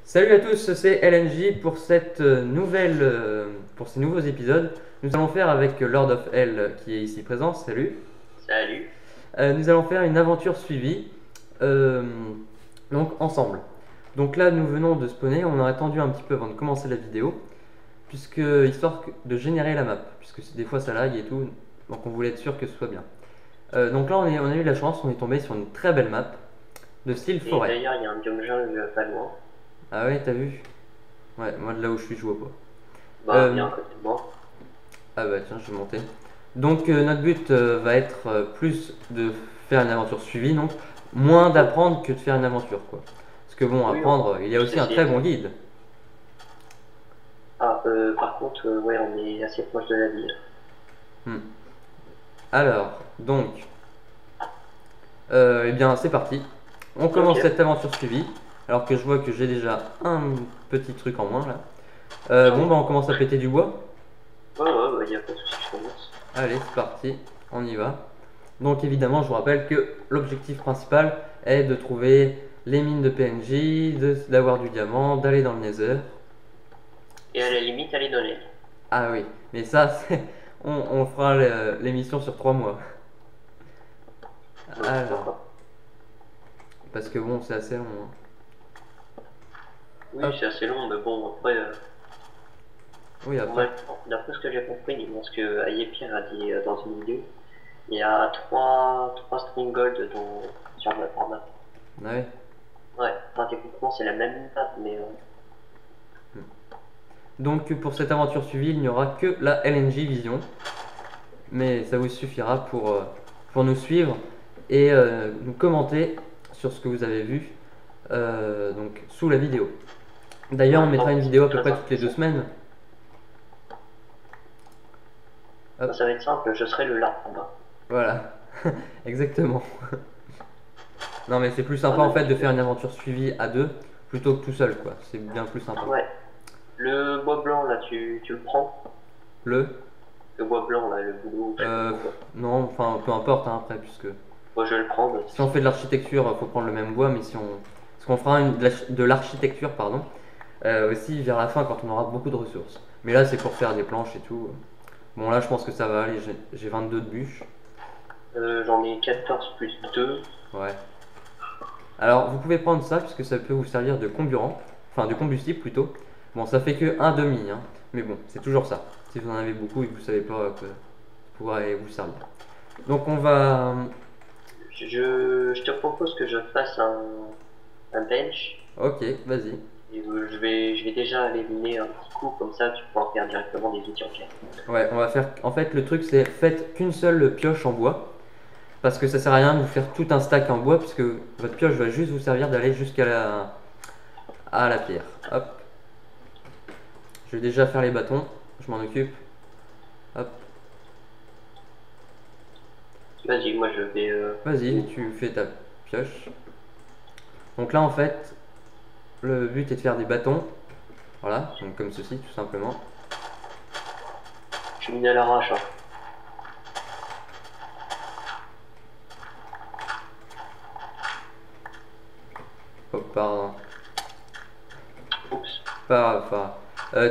Salut à tous, c'est LNJ pour cette pour ces nouveaux épisodes. Nous allons faire avec Lord of Hell qui est ici présent. Salut. Salut. Nous allons faire une aventure suivie, euh, donc ensemble. Donc là, nous venons de spawner. On a attendu un petit peu avant de commencer la vidéo, puisque histoire de générer la map, puisque des fois ça lag et tout. Donc on voulait être sûr que ce soit bien. Donc là, on a eu la chance, on est tombé sur une très belle map de style Et forêt. d'ailleurs, il y a un biome jungle pas loin. Ah ouais, t'as vu? Ouais, moi de là où je suis, je vois pas. Bah, Euh, bien à côté de moi. Ah bah tiens, je vais monter. Donc notre but va être plus de faire une aventure suivie, donc moins d'apprendre que de faire une aventure quoi. Parce que bon, Oui, apprendre, il y a juste aussi un très essayer. bon guide. Ah, par contre, ouais, on est assez proche de la ville. Hmm. Alors, donc, eh bien c'est parti. On commence Ok. cette aventure suivie. Alors que je vois que j'ai déjà un petit truc en moins là. Ah Bon oui. bah on commence à péter du bois. Ouais, il y a pas de soucis, je commence. Allez, c'est parti, on y va. Donc évidemment, je vous rappelle que l'objectif principal est de trouver les mines de PNJ, d'avoir du diamant, d'aller dans le Nether. Et à la limite, aller dans l'air. Ah oui, mais ça, on fera l'émission sur 3 mois. Ouais, Alors, pourquoi? parce que bon, c'est assez long, hein. Oui, Hop, c'est assez long, mais bon, après, oui, après. normalement, d'après ce que j'ai compris, parce que Ayepir a dit dans une vidéo, il y a trois string gold sur la map. Ah ouais. Ouais, enfin, techniquement, c'est la même map, mais Donc pour cette aventure suivie, il n'y aura que la LNJ Vision. Mais ça vous suffira pour nous suivre et nous commenter sur ce que vous avez vu donc sous la vidéo. D'ailleurs, on ouais, mettra non, une c'est vidéo à peu très près toutes les 2 semaines. bah, Hop, ça va être simple, je serai le larve. voilà, exactement. Non, mais c'est plus Ah, sympa en fait de faire magnifique. une aventure suivie à deux plutôt que tout seul, quoi. C'est bien plus sympa. Ouais, le bois blanc là, tu le prends? Le Le bois blanc là, le boulot, je sais pas trop quoi. Non, enfin peu importe hein, après, puisque Moi je le prends, bah, si on fait de l'architecture, il faut prendre le même bois, mais si on. Parce qu'on fera de l'architecture, pardon, aussi vers la fin quand on aura beaucoup de ressources. Mais là, c'est pour faire des planches et tout. Bon, là, je pense que ça va aller, j'ai 22 de bûches. j'en ai 14 plus 2. Ouais. Alors, vous pouvez prendre ça, puisque ça peut vous servir de comburant, enfin de combustible plutôt. Bon, ça fait que un demi, hein, mais bon, c'est toujours ça. Si vous en avez beaucoup et que vous savez pas que ça pourrait vous servir. Donc, on va. Je te propose que je fasse un bench. Ok, vas-y. Et je vais déjà aller miner un petit coup, comme ça tu pourras faire directement des outils en pierre. Ouais, on va faire. En fait, le truc, c'est faites qu'une seule pioche en bois. Parce que ça sert à rien de vous faire tout un stack en bois, puisque votre pioche va juste vous servir d'aller jusqu'à la pierre. Hop. Je vais déjà faire les bâtons. Je m'en occupe. Hop. Vas-y, moi je vais. Vas-y, tu fais ta pioche. Donc là, en fait, le but est de faire des bâtons. Voilà, donc comme ceci, tout simplement. Je mine à l'arrache. Hein. Hop, pardon. Oups.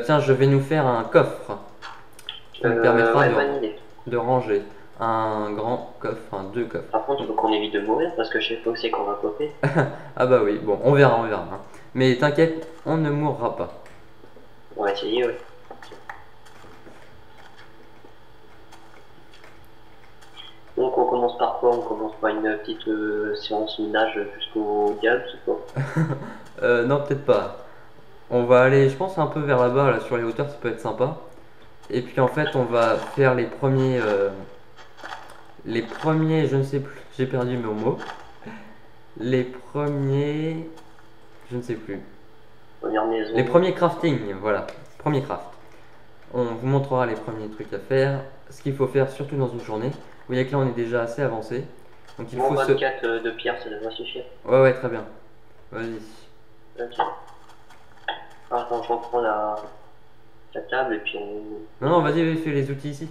Tiens, je vais nous faire un coffre qui nous permettra Ouais, bonne idée. de ranger un grand coffre, enfin deux coffres. Par contre, il faut qu'on évite de mourir parce que je sais pas où c'est qu'on va popper. Ah bah oui, bon, on verra, hein. Mais t'inquiète, on ne mourra pas. On va essayer, ouais. Donc on commence par quoi? On commence par une petite séance minage jusqu'au diable, c'est quoi? Non, peut-être pas. On va aller, je pense, un peu vers là-bas, là, sur les hauteurs, ça peut être sympa. Et puis en fait, on va faire les premiers, je ne sais plus, j'ai perdu mon mot. Les premiers, je ne sais plus. Première Les maison. premiers crafting, voilà, premier craft. On vous montrera les premiers trucs à faire, ce qu'il faut faire surtout dans une journée. Vous voyez que là, on est déjà assez avancé. Donc il Bon, faut se... 24 de pierre, ça devrait suffire. Ouais, ouais, très bien. Vas-y. Ok. Ah, attends, je reprends la table et puis on. Non, non, vas-y, fais les outils ici.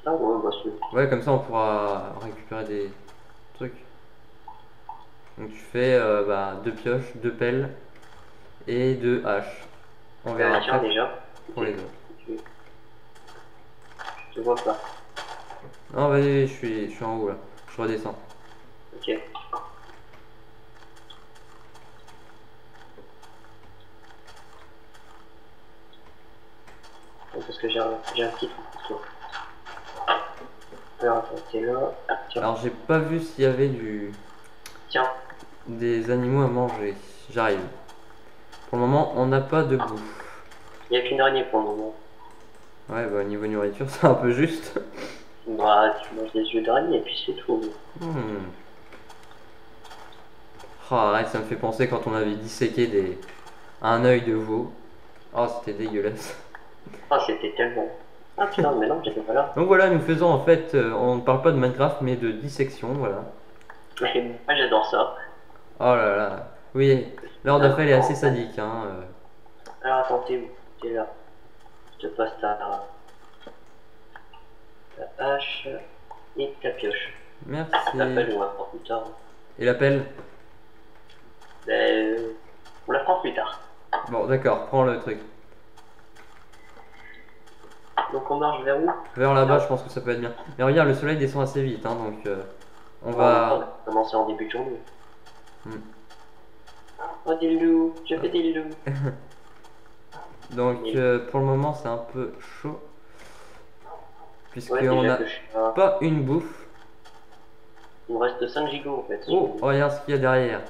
Ah ouais, bah c'est. Ouais, comme ça, on pourra récupérer des trucs. Donc tu fais deux pioches, deux pelles et de haches. On verra Tiens, après déjà. pour les autres. Je te vois pas. Non, vas-y, je suis en haut là. Je redescends. Ok. Parce que j'ai un petit truc pour toi. Alors, attends, t'es là. Ah, tiens. Alors, j'ai pas vu s'il y avait Tiens. des animaux à manger. J'arrive. Pour le moment, on n'a pas de bouffe. Il n'y a qu'une araignée pour le moment. Ouais, bah, niveau nourriture, c'est un peu juste. Bah, tu manges des yeux d'araignée et puis c'est tout. Hmm. Oh, arrête, ça me fait penser quand on avait disséqué un œil de veau. Oh, c'était dégueulasse. Ah, c'était tellement. Ah putain, mais non, j'étais pas là. Donc voilà, nous faisons en fait, on ne parle pas de Minecraft, mais de dissection, voilà. Mais moi, j'adore ça. Oh là là. Oui, Lord of Hell est assez sadique, hein. Alors, attends, t'es où? T'es là. Je te passe ta hache et ta pioche. Merci. L'appel, on la prend plus tard. Et l'appel? Ben, on la prend plus tard. Bon, d'accord, prends le truc. Donc, on marche vers où? Vers là-bas, je pense que ça peut être bien. Mais regarde, le soleil descend assez vite, hein, donc on On va... va commencer en début de journée. Hmm. Oh, des loups, je fais des loups. Donc pour le moment, c'est un peu chaud. Puisqu'on Ouais, déjà n'a que je suis là. pas une bouffe. Il me reste 5 gigots en fait. Oh, regarde ce qu'il y a derrière.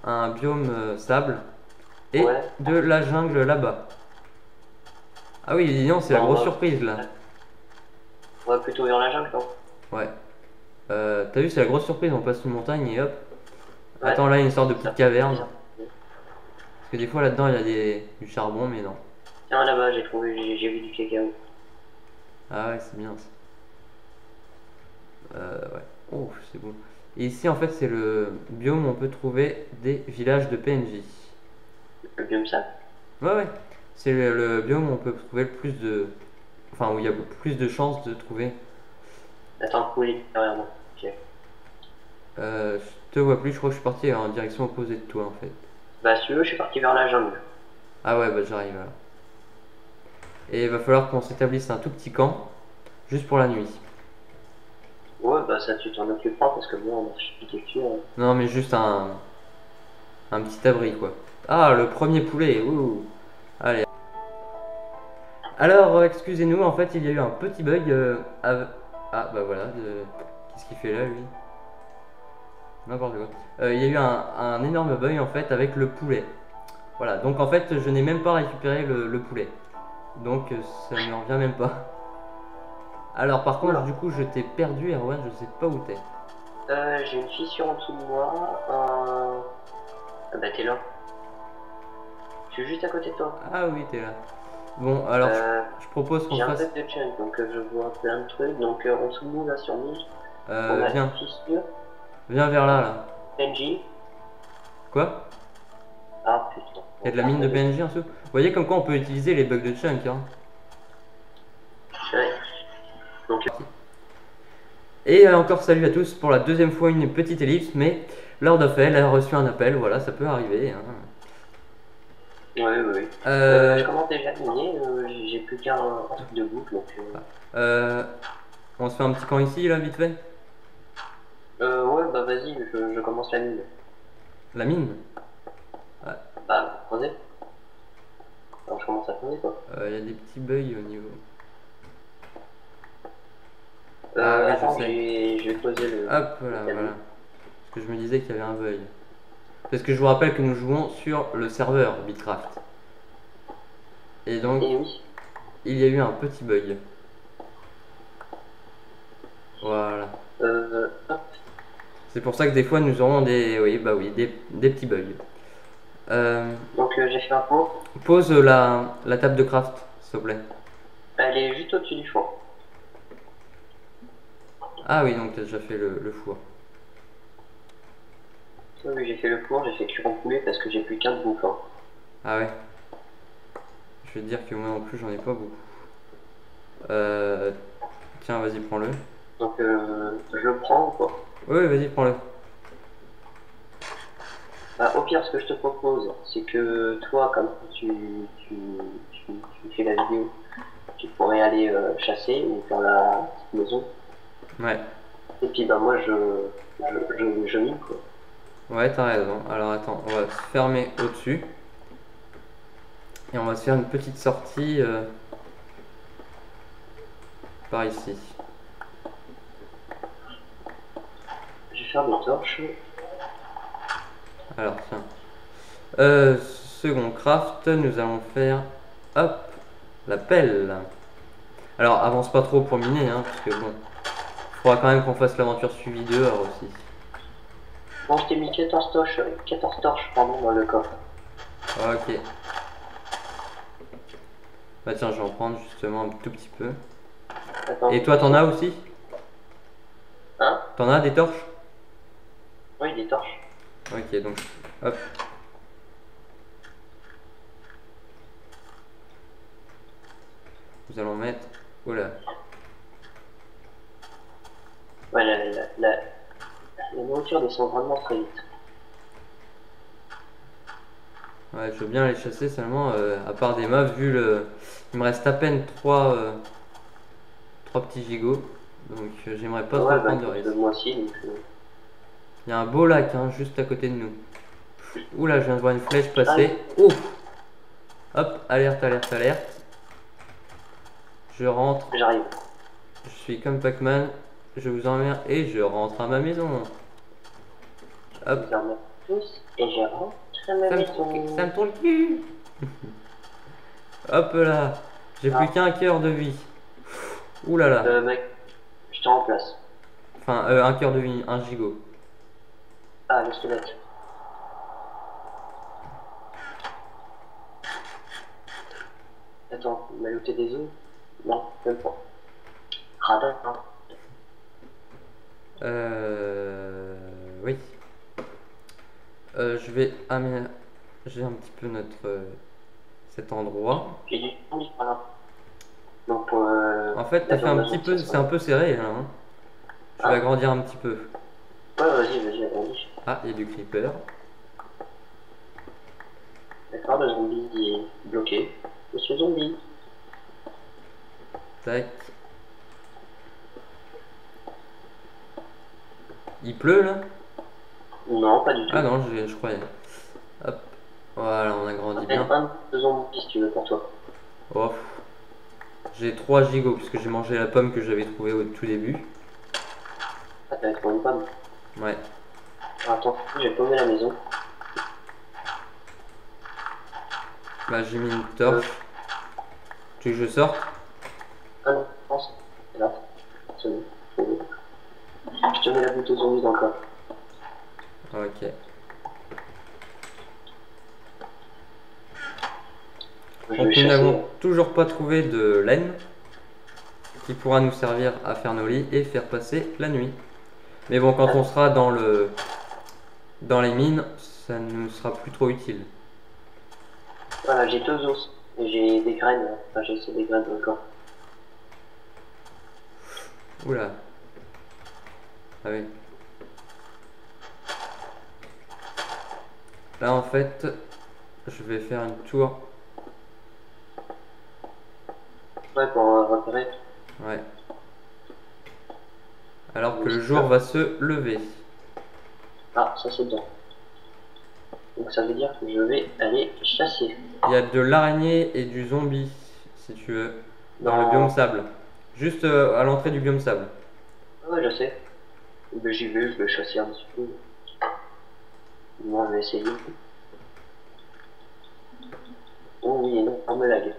Un biome sable. Et Ouais. de la jungle là-bas. Ah oui, dis donc, c'est la Bon, grosse bah, surprise là. On va plutôt vers la jungle, non? Ouais. T'as vu, c'est la grosse surprise, on passe une montagne et hop. Ouais. Attends, là, il y a une sorte de petite caverne. Ça. Parce que des fois là-dedans, il y a du charbon, mais non. Tiens, là-bas, j'ai vu du cacao. Ah ouais, c'est bien ça. Ouais. Oh, c'est bon. Et ici, en fait, c'est le biome où on peut trouver des villages de PNJ. Le biome ça? Ouais, ouais. C'est le biome où on peut trouver le plus de... Enfin, où il y a plus de chances de trouver. Attends, où il est derrière moi? Ok. Je te vois plus, je crois que je suis parti en direction opposée de toi, en fait. Bah, si tu veux, je suis parti vers la jungle. Ah ouais, bah j'arrive là. Et il va falloir qu'on s'établisse un tout petit camp, juste pour la nuit. Ouais, bah, ça, tu t'en occupes pas parce que moi, en architecture. Non, mais juste un petit abri, quoi. Ah, le premier poulet, ouh. Allez. Alors, excusez-nous, en fait, il y a eu un petit bug. Ah, bah voilà. Qu'est-ce qu'il fait là, lui? N'importe quoi. Il y a eu un énorme bug, en fait, avec le poulet. Voilà, donc en fait, je n'ai même pas récupéré le poulet. Donc, ça ne me revient même pas. Alors, par contre, Oula. du coup, je t'ai perdu, Erwan, je sais pas où t'es. J'ai une fissure en dessous de moi. Ah, bah, t'es là. Je suis juste à côté de toi. Ah oui, t'es là. Bon, alors, je propose qu'on J'ai un fasse... bug de chaîne, donc je vois plein de trucs. Donc, en dessous de nous, là, sur nous, on a viens. une fissure. Viens vers là. PNJ. Quoi? Ah, putain. Il y a de la mine de PNJ en dessous. Vous voyez comme quoi on peut utiliser les bugs de chunk, hein. Ouais. Donc, Et encore salut à tous pour la deuxième fois une petite ellipse, mais Lord of Hell a reçu un appel, voilà, ça peut arriver, hein. oui. Je commence déjà à miner, j'ai plus qu'un truc de boucle, donc... On se fait un petit camp ici, là, vite fait? Ouais, bah vas-y, je commence la mine. La mine? Bah, creuser. Alors, je commence à creuser, quoi. Il y a des petits bugs au niveau... Ah, oui, attends, je sais. je vais poser le... Hop, là, voilà. Parce que je me disais qu'il y avait un bug. Parce que je vous rappelle que nous jouons sur le serveur Bitcraft. Et donc, Et oui. il y a eu un petit bug. Voilà. Hop. C'est pour ça que des fois nous aurons des petits bugs. Donc, j'ai fait un four. Pose la table de craft, s'il te plaît. Elle est juste au-dessus du four. Ah oui, donc tu as déjà fait le four. Oui, j'ai fait le four, j'ai fait cuire en poulet parce que j'ai plus qu'un de bouffe. Hein. Ah ouais. Je vais te dire que moi non plus j'en ai pas beaucoup. Tiens, vas-y, prends-le. Donc, je le prends ou quoi? Oui, vas-y, prends-le. Bah, au pire, ce que je te propose, c'est que toi, comme tu fais la vidéo, tu pourrais aller chasser ou faire la petite maison. Ouais. Et puis bah moi je mine quoi. Ouais, t'as raison. Alors attends, on va se fermer au-dessus. Et on va se faire une petite sortie par ici. Je vais faire des torches. Alors tiens. Second craft, nous allons faire, hop, la pelle. Alors avance pas trop pour miner, hein, parce que bon, faudra quand même qu'on fasse l'aventure suivie dehors aussi. Bon, je t'ai mis 14 torches pardon, dans le coffre. Ok. Bah tiens, je vais en prendre justement un tout petit peu. Attends. Et toi, t'en as aussi? Hein? T'en as des torches? Oui, des torches. Ok, donc, hop. Nous allons mettre, oula, Ouais, la nourriture descend vraiment très vite. ouais, je veux bien les chasser seulement, à part des mobs, vu le... Il me reste à peine 3 petits gigots, donc j'aimerais pas trop Ouais, bah prendre de écoute, risque. moi aussi, donc Il y a un beau lac, hein, juste à côté de nous. Oula, je viens de voir une flèche passer. Oh! Hop, alerte, alerte, alerte. Je rentre, j'arrive. je suis comme Pac-Man, je vous emmerde et je rentre à ma maison. Hop, Je les tous et je rentre à ma ça maison. me tourne le cul. Hop là, j'ai plus qu'un cœur de vie. Ouh là là. Mec, je te remplace. Enfin, un cœur de vie, un gigot. Ah, le squelette. Attends, il m'a looté des os? Non, même pas. Radin, hein. Oui. Je vais aménager un petit peu notre cet endroit. J'ai du zombie par là. Donc, En fait, t'as fait un petit peu, c'est un peu serré là. Hein. Je vais agrandir un petit peu. Ouais, vas-y, agrandis. Ah, il y a du creeper. D'accord, le zombie est bloqué. Monsieur zombie. Tac. Il pleut là? Non, pas du tout. Ah non, je croyais. Hop. Voilà, on agrandit bien. Un de zombie si tu veux pour toi. Oh. J'ai 3 gigots puisque j'ai mangé la pomme que j'avais trouvée au tout début. Ah, t'avais trouvé une pomme. Ouais. Ah, attends, j'ai paumé la maison. Bah, j'ai mis une torche. Tu veux que je sorte? Ah non, je pense. C'est là. C'est bon. Je te mets la bouteille zombie dans le coffre. Ok. Donc nous n'avons toujours pas trouvé de laine qui pourra nous servir à faire nos lits et faire passer la nuit. Mais bon, quand on sera dans les mines, ça ne nous sera plus trop utile. Voilà, j'ai 2 os. Et j'ai des graines. Enfin, j'ai des graines dans le coffre. Oula. Ah oui. Là en fait, je vais faire une tour. Ouais, pour repérer. Ouais. Alors que le jour va se lever. Ah, ça c'est bien. Donc ça veut dire que je vais aller chasser. Il y a de l'araignée et du zombie, si tu veux, dans le biome sable. Juste à l'entrée du biome sable. Ouais, je sais. Ben, j'y vais, je vais chasser un petit peu. Moi, je vais essayer. Oh oui, non, on me lag.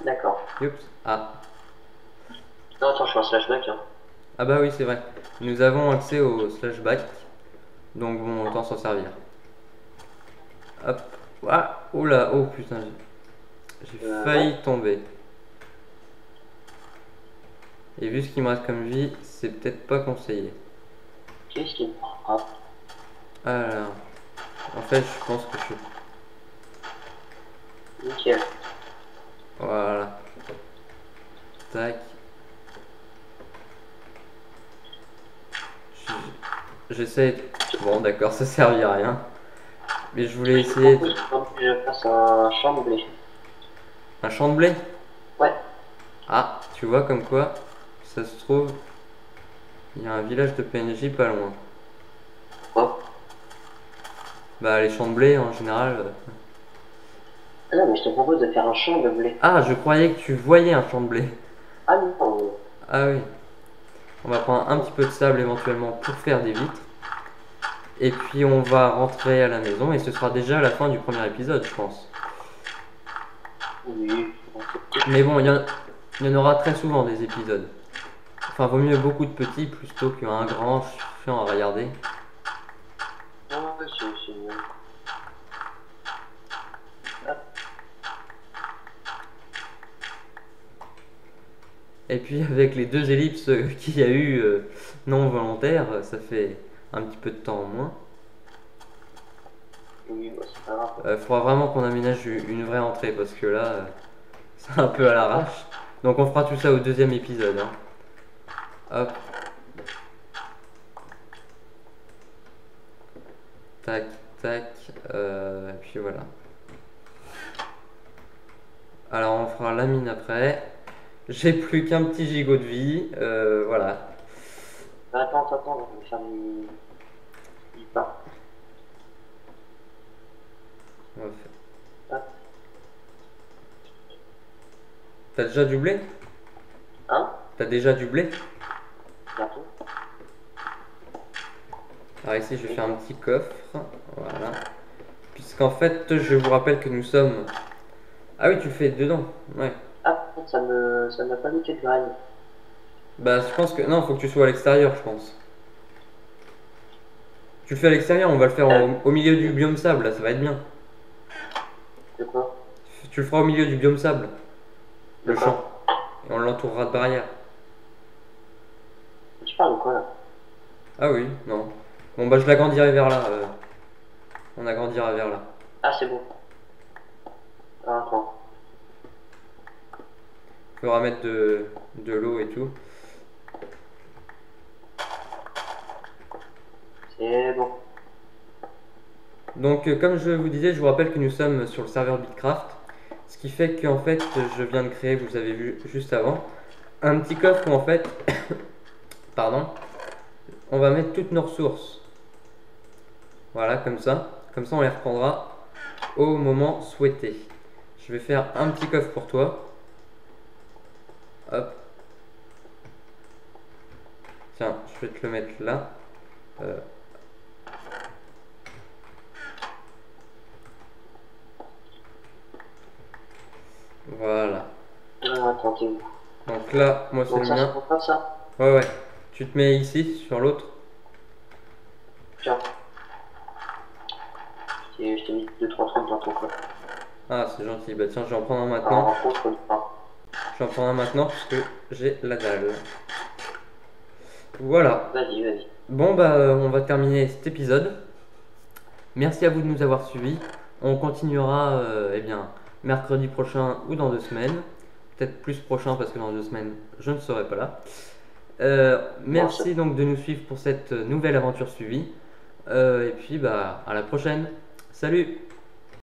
D'accord. Oups. Ah. Non, attends, je fais un slashback. Hein. Ah bah oui, c'est vrai. Nous avons accès au slashback. Donc bon, autant s'en servir. Hop. Ah, oh là, oh putain. J'ai failli tomber. Et vu ce qu'il me reste comme vie, c'est peut-être pas conseillé. Qu'est-ce qui me frappe? Alors. En fait, je pense que je... Nickel. Voilà. Tac. J'essaie. Bon, d'accord, ça servira à rien. Mais je voulais essayer. Je propose que je fasse un champ de blé. Un champ de blé? Ouais. Ah, tu vois, comme quoi, ça se trouve, il y a un village de PNJ pas loin. Quoi? Bah, les champs de blé en général. Ah non, mais je te propose de faire un champ de blé. Ah, je croyais que tu voyais un champ de blé. Ah non. Ah oui. On va prendre un petit peu de sable éventuellement pour faire des vitres. Et puis on va rentrer à la maison et ce sera déjà la fin du premier épisode, je pense. Oui. Mais bon, il y en aura très souvent des épisodes. Enfin, vaut mieux beaucoup de petits plutôt qu'un grand chiant à regarder. Ah, c'est mieux. Et puis avec les 2 ellipses qu'il y a eu non volontaires, ça fait un petit peu de temps en moins. Oui, bah, c'est pas grave. Faudra vraiment qu'on aménage une vraie entrée parce que là, c'est un peu à l'arrache. Donc on fera tout ça au 2e épisode. Hein. Hop. Tac, tac. Et puis voilà. Alors on fera la mine après. J'ai plus qu'un petit gigot de vie. Voilà. Attends, on va faire du pain. On va faire. Hop. T'as déjà du blé? Hein? T'as déjà du blé? Bientôt. Alors ici je vais faire un petit coffre. Voilà. Puisqu'en fait je vous rappelle que nous sommes... Ah oui, tu le fais dedans. Ouais. Ah, ça m'a pas mis de graine. Bah je pense que... Non, faut que tu sois à l'extérieur, je pense. Tu le fais à l'extérieur, on va le faire au milieu du biome sable, là, ça va être bien. De quoi? Tu le feras au milieu du biome sable. Le D'accord. champ. Et on l'entourera de barrières. Tu parles de quoi là? Ah oui, non. Bon bah je l'agrandirai vers là. On agrandira vers là. Ah, c'est bon. Ah, attends. Faudra mettre de l'eau et tout. C'est bon. Donc comme je vous disais, je vous rappelle que nous sommes sur le serveur Bitcraft. Ce qui fait qu'en fait, je viens de créer, vous avez vu juste avant, un petit coffre où en fait, pardon, on va mettre toutes nos ressources. Voilà, comme ça. Comme ça, on les reprendra au moment souhaité. Je vais faire un petit coffre pour toi. Hop. Tiens, je vais te le mettre là. Voilà. Ah, attends, t'es où? Donc là, moi c'est Donc le ça, c'est mien. pour faire ça? Ouais, ouais. Tu te mets ici, sur l'autre. Tiens. Je t'ai mis 2-3 trucs dans ton coffre. Ah, c'est gentil. Bah tiens, je vais en prendre un Alors, maintenant. en contre le pain. Je vais en prendre un maintenant parce que j'ai la dalle. Voilà. Vas-y, vas-y. Bon, bah on va terminer cet épisode. Merci à vous de nous avoir suivis. On continuera, eh bien, mercredi prochain ou dans 2 semaines. Peut-être plus prochain parce que dans 2 semaines, je ne serai pas là. Merci donc de nous suivre pour cette nouvelle aventure suivie. Et puis, bah, à la prochaine. Salut!